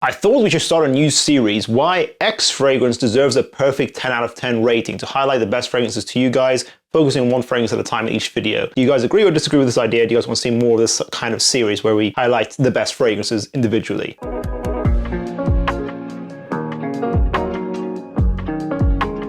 I thought we should start a new series, why X fragrance deserves a perfect 10 out of 10 rating, to highlight the best fragrances to you guys, focusing on one fragrance at a time in each video. Do you guys agree or disagree with this idea? Do you guys want to see more of this kind of series where we highlight the best fragrances individually?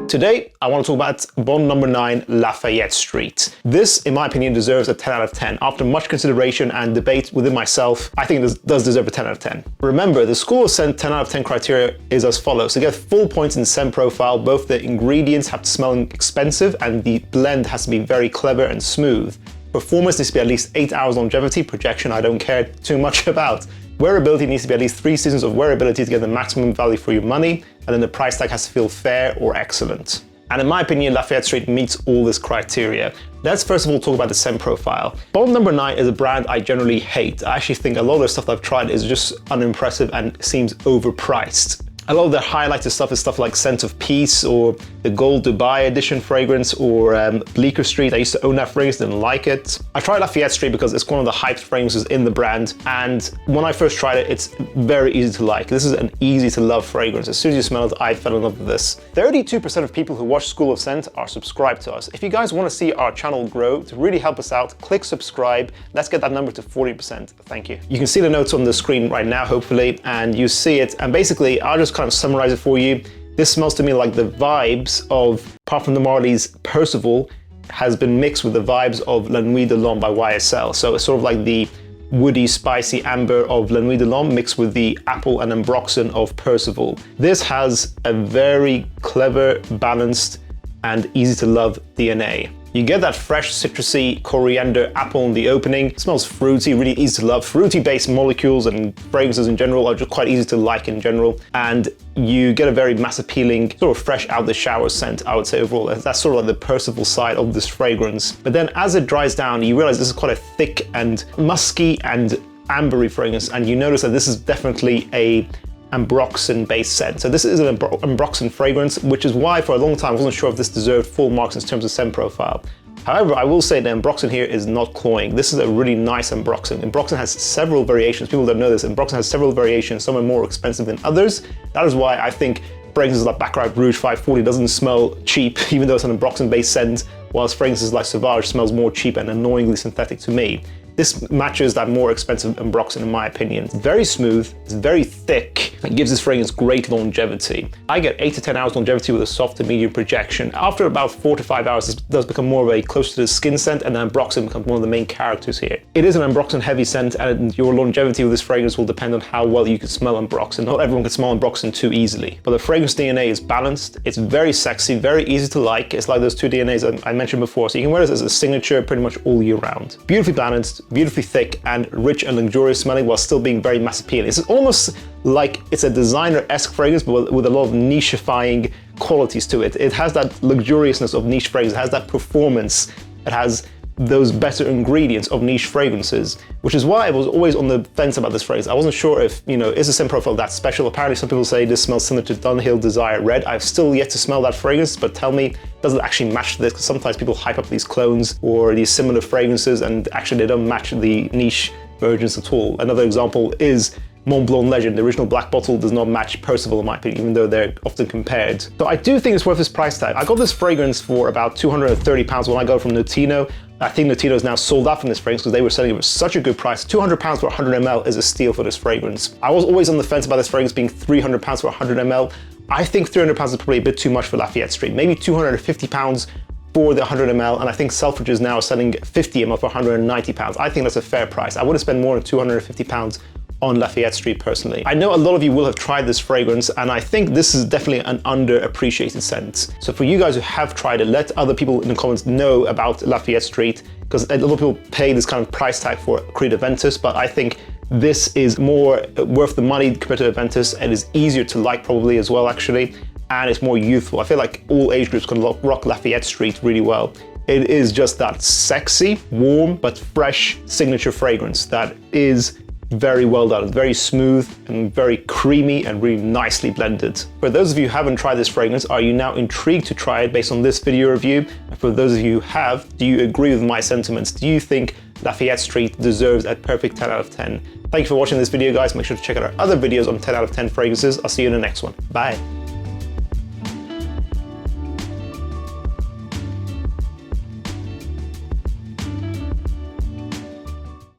Today, I want to talk about Bond number 9, Lafayette Street. This, in my opinion, deserves a 10 out of 10. After much consideration and debate within myself, I think this does deserve a 10 out of 10. Remember, the school of scent 10 out of 10 criteria is as follows. To get full points in scent profile, both the ingredients have to smell expensive and the blend has to be very clever and smooth. Performance needs to be at least 8 hours longevity. Projection, I don't care too much about. Wearability needs to be at least 3 seasons of wearability to get the maximum value for your money, and then the price tag has to feel fair or excellent. And in my opinion, Lafayette Street meets all this criteria. Let's first of all talk about the scent profile. Bond number 9 is a brand I generally hate. I actually think a lot of the stuff that I've tried is just unimpressive and seems overpriced. A lot of the highlighted stuff is stuff like Scent of Peace or the Gold Dubai edition fragrance or Bleecker Street. I used to own that fragrance, didn't like it. I tried Lafayette Street because it's one of the hyped fragrances in the brand, and when I first tried it, it's very easy to like. This is an easy to love fragrance. As soon as you smell it, I fell in love with this. 32% of people who watch School of Scent are subscribed to us. If you guys want to see our channel grow, to really help us out, click subscribe. Let's get that number to 40%. Thank you. You can see the notes on the screen right now, hopefully, and you see it. And basically, I'll just kind of summarize it for you. This smells to me like the vibes of Parfum de Marly's Percival has been mixed with the vibes of La Nuit de l'Homme by YSL. So it's sort of like the woody, spicy amber of La Nuit de l'Homme mixed with the apple and ambroxan of Percival. This has a very clever, balanced, and easy to love DNA. You get that fresh, citrusy, coriander apple in the opening. It smells fruity, really easy to love. Fruity-based molecules and fragrances in general are just quite easy to like in general. And you get a very mass-appealing, sort of fresh out the shower scent, I would say overall. That's sort of like the Percival side of this fragrance. But then as it dries down, you realize this is quite a thick and musky and ambery fragrance. And you notice that this is definitely a ambroxan-based scent. So this is an ambroxan fragrance, which is why for a long time I wasn't sure if this deserved full marks in terms of scent profile. However, I will say the ambroxan here is not cloying. This is a really nice ambroxan. Ambroxan has several variations. People don't know this. Ambroxan has several variations. Some are more expensive than others. That is why I think fragrances like Baccarat Rouge 540 doesn't smell cheap, even though it's an ambroxan-based scent, whilst fragrances like Sauvage smells more cheap and annoyingly synthetic to me. This matches that more expensive ambroxan in my opinion. It's very smooth, it's very thick, it gives this fragrance great longevity. I get 8 to 10 hours longevity with a soft to medium projection. After about 4 to 5 hours, this does become more of a close to the skin scent, and then ambroxan becomes one of the main characters here. It is an ambroxan heavy scent, and your longevity with this fragrance will depend on how well you can smell ambroxan. Not everyone can smell ambroxan too easily, but the fragrance DNA is balanced, it's very sexy, very easy to like. It's like those two DNAs I mentioned before, so you can wear this as a signature pretty much all year round. Beautifully balanced, beautifully thick and rich and luxurious smelling while still being very mass appealing. It's almost like it's a designer-esque fragrance but with a lot of nichifying qualities to it. It has that luxuriousness of niche fragrance, it has that performance, it has those better ingredients of niche fragrances, which is why I was always on the fence about this fragrance. I wasn't sure if, is the scent profile that special? Apparently some people say this smells similar to Dunhill Desire Red. I've still yet to smell that fragrance, but tell me, does it actually match this? Because sometimes people hype up these clones or these similar fragrances and actually they don't match the niche versions at all. Another example is Mont Blanc Legend. The original black bottle does not match Percival in my opinion, even though they're often compared. So I do think it's worth this price tag. I got this fragrance for about £230 when I got it from Notino. I think Notino is now sold out from this fragrance because they were selling it for such a good price. £200 for 100 ml is a steal for this fragrance. I was always on the fence about this fragrance being £300 for 100 ml. I think £300 is probably a bit too much for Lafayette Street. Maybe £250 for the 100 ml, and I think Selfridges now are selling 50 ml for £190. I think that's a fair price. I wouldn't spend more than £250 on Lafayette Street personally. I know a lot of you will have tried this fragrance, and I think this is definitely an underappreciated scent. So for you guys who have tried it, let other people in the comments know about Lafayette Street, because a lot of people pay this kind of price tag for Creed Aventus, but I think this is more worth the money compared to Aventus, and is easier to like probably as well actually, and it's more youthful. I feel like all age groups can rock Lafayette Street really well. It is just that sexy, warm, but fresh signature fragrance that is very well done. It's very smooth and very creamy and really nicely blended. For those of you who haven't tried this fragrance, are you now intrigued to try it based on this video review? And for those of you who have, do you agree with my sentiments? Do you think Lafayette Street deserves a perfect 10 out of 10. Thank you for watching this video, guys. Make sure to check out our other videos on 10 out of 10 fragrances. I'll see you in the next one. Bye.